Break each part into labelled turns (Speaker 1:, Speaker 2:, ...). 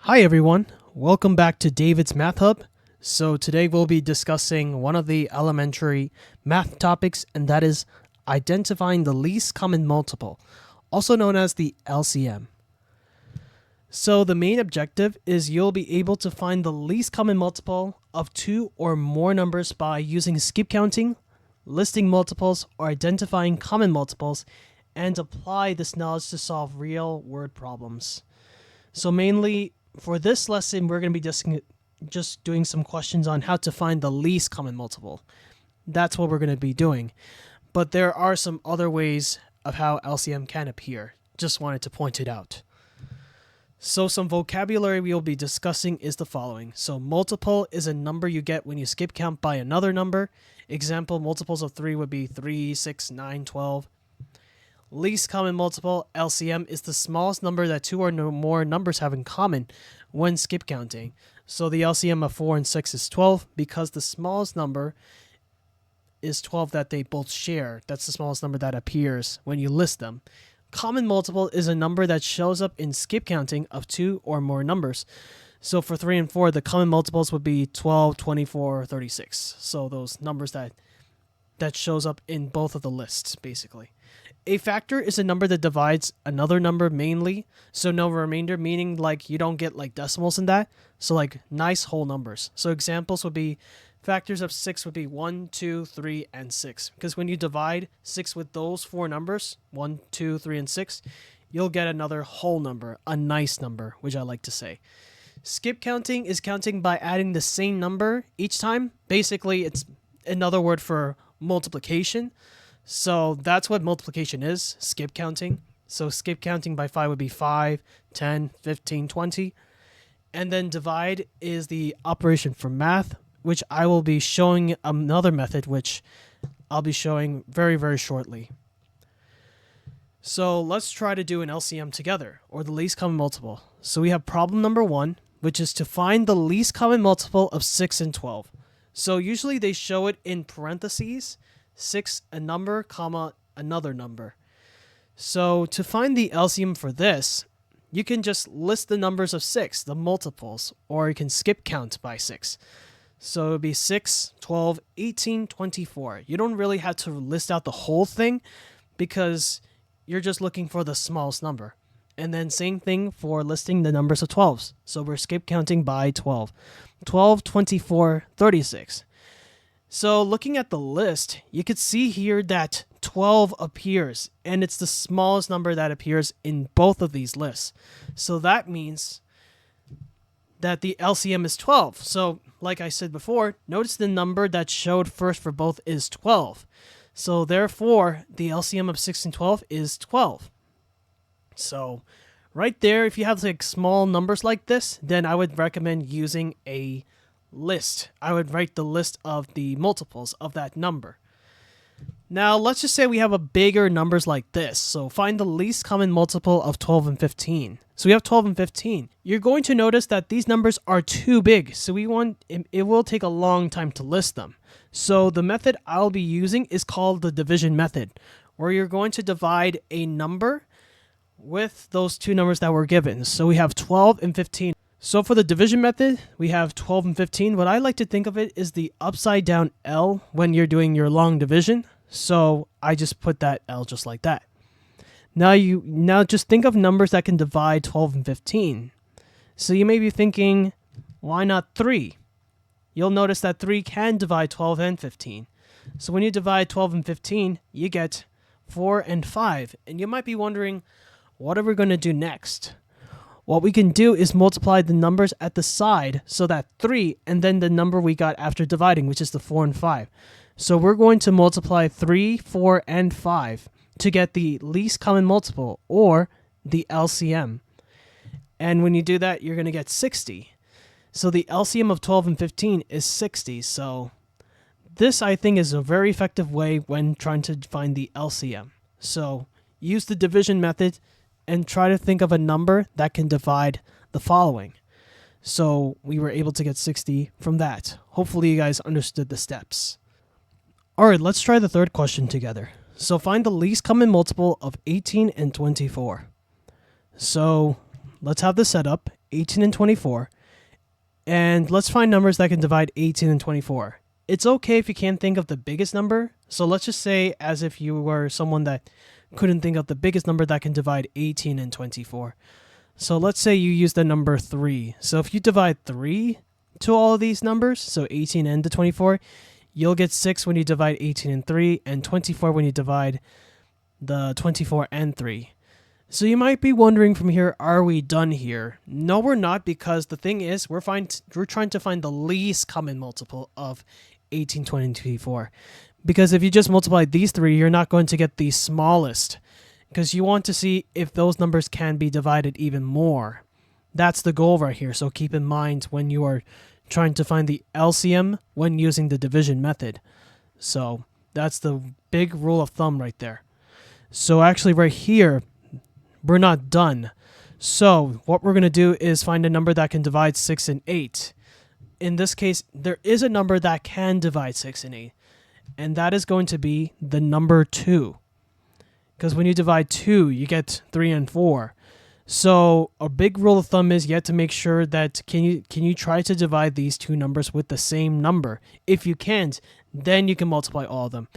Speaker 1: Hi everyone, welcome back to David's Math Hub. So today we'll be discussing one of the elementary math topics, and that is identifying the least common multiple, also known as the LCM. So the main objective is you'll be able to find the least common multiple of two or more numbers by using skip counting, listing multiples, or identifying common multiples, and apply this knowledge to solve real word problems. So mainly for this lesson, we're going to be just doing some questions on how to find the least common multiple. That's what we're going to be doing. But there are some other ways of how LCM can appear. Just wanted to point it out. So some vocabulary we'll be discussing is the following. So multiple is a number you get when you skip count by another number. Example, multiples of 3 would be 3, 6, 9, 12. Least common multiple, LCM, is the smallest number that two or more numbers have in common when skip counting. So the LCM of 4 and 6 is 12 because the smallest number is 12 that they both share. That's the smallest number that appears when you list them. Common multiple is a number that shows up in skip counting of two or more numbers. So for 3 and 4, the common multiples would be 12, 24, 36. So those numbers that shows up in both of the lists, basically. A factor is a number that divides another number mainly, so no remainder, meaning like you don't get like decimals in that. So like nice whole numbers. So examples would be factors of 6 would be 1, 2, 3, and 6. Because when you divide 6 with those four numbers, 1, 2, 3, and 6, you'll get another whole number, a nice number, which I like to say. Skip counting is counting by adding the same number each time. Basically, it's another word for multiplication. So that's what multiplication is, skip counting. So skip counting by 5 would be 5, 10, 15, 20. And then divide is the operation for math, which I will be showing another method, which I'll be showing very, very shortly. So let's try to do an LCM together, or the least common multiple. So we have problem number 1, which is to find the least common multiple of 6 and 12. So usually they show it in parentheses, 6 a number, comma, another number. So to find the LCM for this, you can just list the numbers of 6, the multiples, or you can skip count by 6. So it would be 6, 12, 18, 24. You don't really have to list out the whole thing because you're just looking for the smallest number. And then same thing for listing the numbers of 12s. So we're skip counting by 12. 12, 24, 36. So looking at the list, you could see here that 12 appears, and it's the smallest number that appears in both of these lists. So that means that the LCM is 12. So like I said before, notice the number that showed first for both is 12. So therefore, the LCM of 6 and 12 is 12. So right there, if you have like small numbers like this, then I would recommend using a list. I would write the list of the multiples of that number. Now, let's just say we have a bigger numbers like this. So find the least common multiple of 12 and 15. So we have 12 and 15. You're going to notice that these numbers are too big. So it will take a long time to list them. So the method I'll be using is called the division method, where you're going to divide a number with those two numbers that were given. So we have 12 and 15. So for the division method, we have 12 and 15. What I like to think of it is the upside down L when you're doing your long division. So I just put that L just like that. Now just think of numbers that can divide 12 and 15. So you may be thinking, why not 3? You'll notice that 3 can divide 12 and 15. So when you divide 12 and 15, you get 4 and 5. And you might be wondering, what are we going to do next? What we can do is multiply the numbers at the side, so that 3 and then the number we got after dividing, which is the 4 and 5. So we're going to multiply 3, 4, and 5 to get the least common multiple, or the LCM. And when you do that, you're going to get 60. So the LCM of 12 and 15 is 60. So this, I think, is a very effective way when trying to find the LCM. So use the division method and try to think of a number that can divide the following. So we were able to get 60 from that. Hopefully you guys understood the steps. All right, let's try the third question together. So find the least common multiple of 18 and 24. So let's have this set up. 18 and 24. And let's find numbers that can divide 18 and 24. It's okay if you can't think of the biggest number. So let's just say as if you were someone that couldn't think of the biggest number that can divide 18 and 24. So let's say you use the number 3. So if you divide 3 to all of these numbers, so 18 and the 24, you'll get 6 when you divide 18 and 3, and 24 when you divide the 24 and 3. So you might be wondering from here, are we done here? No, we're not, because the thing is, we're trying to find the least common multiple of 18, 20, and 24. Because if you just multiply these three, you're not going to get the smallest, because you want to see if those numbers can be divided even more. That's the goal right here, so keep in mind when you are trying to find the LCM when using the division method. So that's the big rule of thumb right there. So actually right here, we're not done. So what we're going to do is find a number that can divide 6 and 8. In this case, there is a number that can divide 6 and 8, and that is going to be the number 2. Because when you divide 2, you get 3 and 4. So a big rule of thumb is you have to make sure that can you try to divide these two numbers with the same number. If you can't, then you can multiply all of them.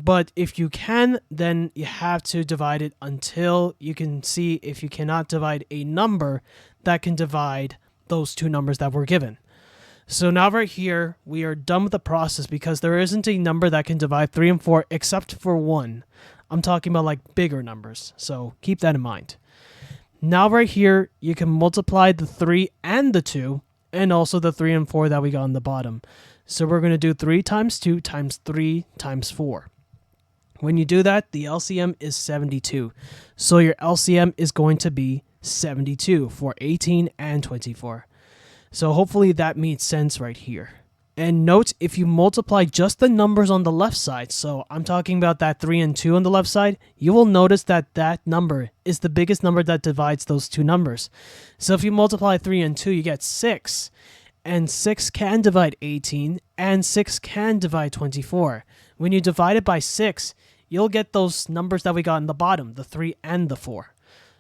Speaker 1: But if you can, then you have to divide it until you can see if you cannot divide a number that can divide those two numbers that were given. So now right here, we are done with the process because there isn't a number that can divide 3 and 4 except for 1. I'm talking about like bigger numbers, so keep that in mind. Now right here, you can multiply the 3 and the 2, and also the 3 and 4 that we got on the bottom. So we're going to do 3 times 2 times 3 times 4. When you do that, the LCM is 72. So your LCM is going to be 72 for 18 and 24. So hopefully that made sense right here. And note, if you multiply just the numbers on the left side, so I'm talking about that 3 and 2 on the left side, you will notice that that number is the biggest number that divides those two numbers. So if you multiply 3 and 2, you get 6. And 6 can divide 18, and 6 can divide 24. When you divide it by 6, you'll get those numbers that we got in the bottom, the 3 and the 4.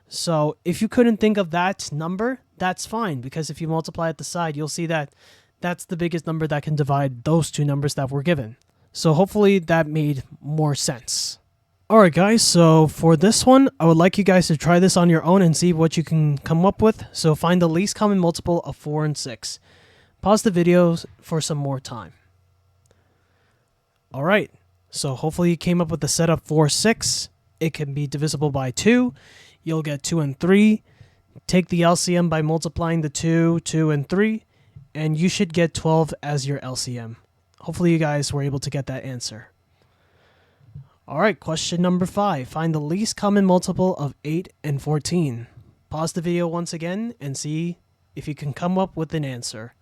Speaker 1: So if you couldn't think of that number, that's fine, because if you multiply at the side, you'll see that that's the biggest number that can divide those two numbers that were given. So hopefully that made more sense. Alright guys, so for this one, I would like you guys to try this on your own and see what you can come up with. So find the least common multiple of 4 and 6. Pause the video for some more time. Alright, so hopefully you came up with the setup 4, 6. It can be divisible by 2. You'll get 2 and 3. Take the LCM by multiplying the 2, 2, and 3. And you should get 12 as your LCM. Hopefully you guys were able to get that answer. Alright, question number 5. Find the least common multiple of 8 and 14. Pause the video once again and see if you can come up with an answer.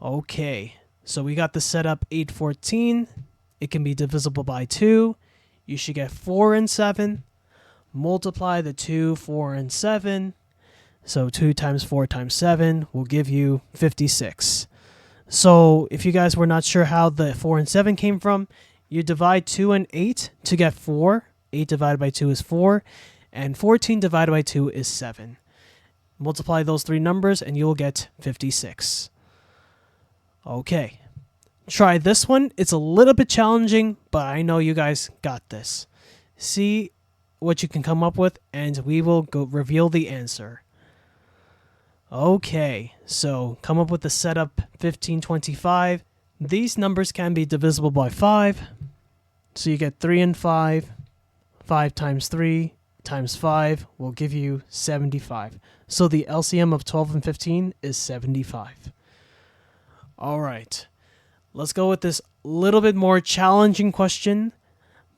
Speaker 1: Okay, so we got the setup 8, 14. It can be divisible by 2. You should get 4 and 7. Multiply the 2, 4, and 7. So 2 times 4 times 7 will give you 56. So if you guys were not sure how the 4 and 7 came from, you divide 2 and 8 to get 4. 8 divided by 2 is 4. And 14 divided by 2 is 7. Multiply those three numbers and you'll get 56. Okay. Try this one. It's a little bit challenging, but I know you guys got this. See what you can come up with, and we will go reveal the answer. Okay, so come up with the setup 1525. These numbers can be divisible by 5. So you get 3 and 5. 5 times 3 times 5 will give you 75. So the LCM of 12 and 15 is 75. All right, let's go with this little bit more challenging question,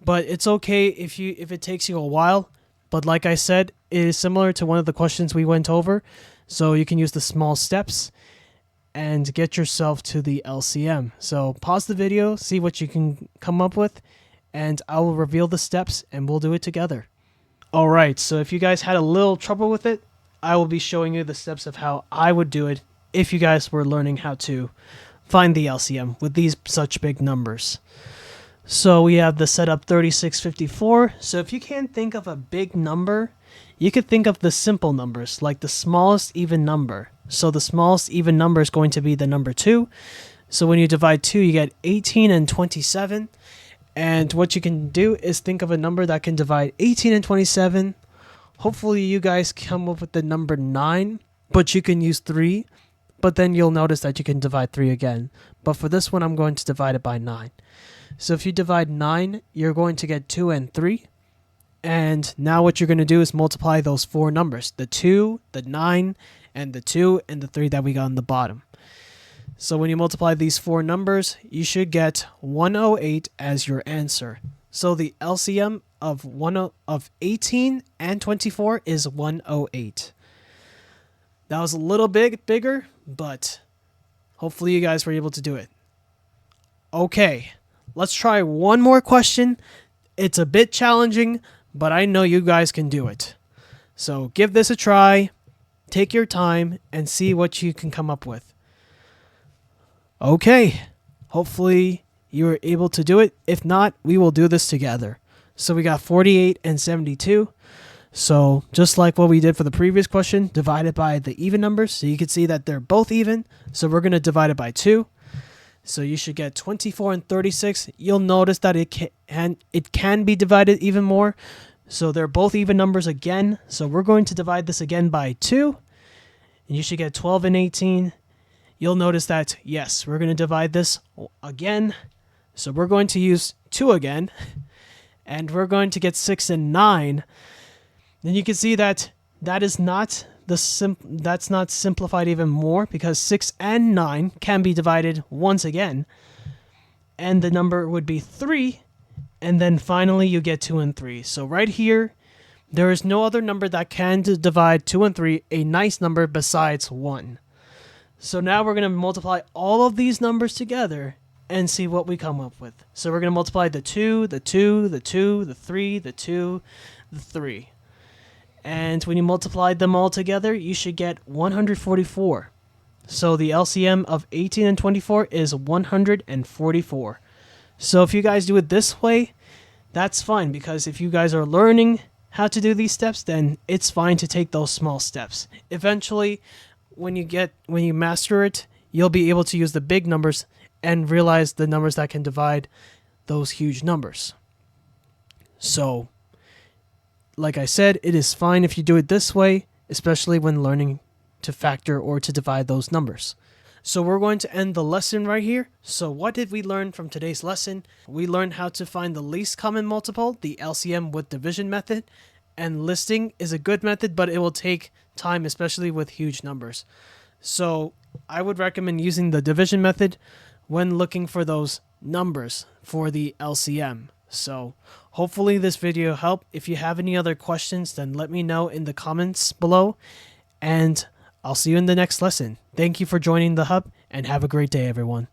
Speaker 1: but it's okay if it takes you a while. But like I said, it is similar to one of the questions we went over. So you can use the small steps and get yourself to the LCM. So pause the video, see what you can come up with, and I will reveal the steps and we'll do it together. Alright, so if you guys had a little trouble with it, I will be showing you the steps of how I would do it if you guys were learning how to find the LCM with these such big numbers. So we have the setup 3654. So if you can't think of a big number, you could think of the simple numbers, like the smallest even number. So the smallest even number is going to be the number 2. So when you divide 2, you get 18 and 27. And what you can do is think of a number that can divide 18 and 27. Hopefully you guys come up with the number 9, but you can use 3. But then you'll notice that you can divide 3 again. But for this one, I'm going to divide it by 9. So if you divide 9, you're going to get 2 and 3. And now what you're going to do is multiply those 4 numbers. The 2, the 9, and the 2, and the 3 that we got on the bottom. So when you multiply these 4 numbers, you should get 108 as your answer. So the LCM of 18 and 24 is 108. That was a little bit bigger, but hopefully you guys were able to do it. Okay, let's try one more question. It's a bit challenging, but I know you guys can do it. So give this a try, take your time, and see what you can come up with. Okay, hopefully you were able to do it. If not, we will do this together. So we got 48 and 72. So just like what we did for the previous question, divide it by the even numbers. So you can see that they're both even. So we're going to divide it by 2. So you should get 24 and 36. You'll notice that it can be divided even more. So they're both even numbers again. So we're going to divide this again by 2. And you should get 12 and 18. You'll notice that, yes, we're going to divide this again. So we're going to use 2 again. And we're going to get 6 and 9. Then you can see that that's not simplified even more, because 6 and 9 can be divided once again. And the number would be 3. And then finally you get 2 and 3. So right here, there is no other number that can divide 2 and 3, a nice number besides 1. So now we're going to multiply all of these numbers together and see what we come up with. So we're going to multiply the 2, the 2, the 2, the 3, the 2, the 3. And when you multiply them all together, you should get 144. So the LCM of 18 and 24 is 144. So if you guys do it this way, that's fine, because if you guys are learning how to do these steps, then it's fine to take those small steps. Eventually, when you master it, you'll be able to use the big numbers and realize the numbers that can divide those huge numbers. So like I said, it is fine if you do it this way, especially when learning to factor or to divide those numbers. So we're going to end the lesson right here. So what did we learn from today's lesson? We learned how to find the least common multiple, the LCM with division method, and listing is a good method, but it will take time, especially with huge numbers. So I would recommend using the division method when looking for those numbers for the LCM. So hopefully this video helped. If you have any other questions, then let me know in the comments below, and I'll see you in the next lesson. Thank you for joining the Hub, and have a great day, everyone.